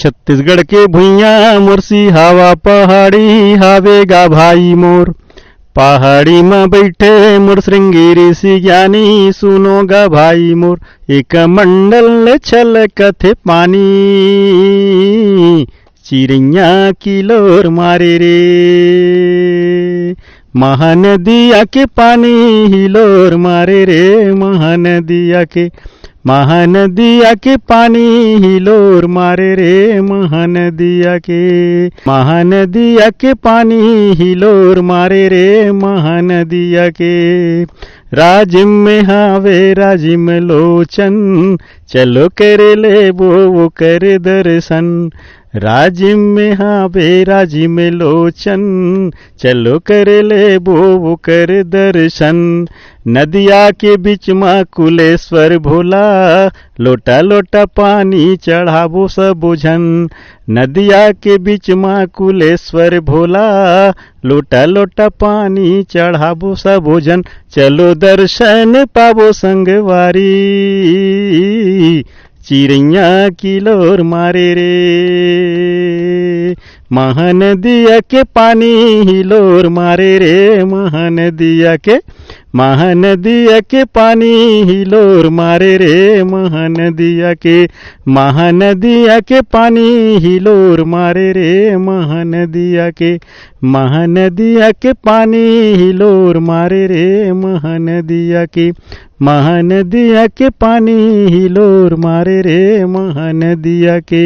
छत्तीसगढ़ के भुइयां मुरसी हवा पहाड़ी हावेगा भाई मोर। पहाड़ी में बैठे मोर श्रृंगेरी सी ज्ञानी सुनोगा भाई मोर। एक मंडल छलकथे पानी चिड़िया किलोर मारे रे। महानदिया के पानी हिलोर मारे रे। महानदिया के पानी हिलोर मारे रे। महानदिया के पानी हिलोर मारे रे। महानदिया के राजिम में हावे राजिम लोचन चलो करे ले वो कर दर्शन। राजिम में हावे राजिम लोचन चलो करे ले वो कर दर्शन। नदिया के बीच में कुलेश्वर भोला लोटा लोटा पानी चढ़ाबो सब बुझन। नदिया के बीच में कुलेश्वर भोला लोटा लोटा पानी चढ़ाबो सब बुझन। चलो दर्शन पाबो संगवारी चिड़िया किलोर मारे रे। महानदिया के पानी हिलोर मारे रे। महानदिया के पानी हिलोर मारे रे। महानदिया के पानी हिलोर मारे रे। महानदिया के पानी हिलोर मारे रे। महानदिया के पानी हिलोर मारे रे। महानदिया के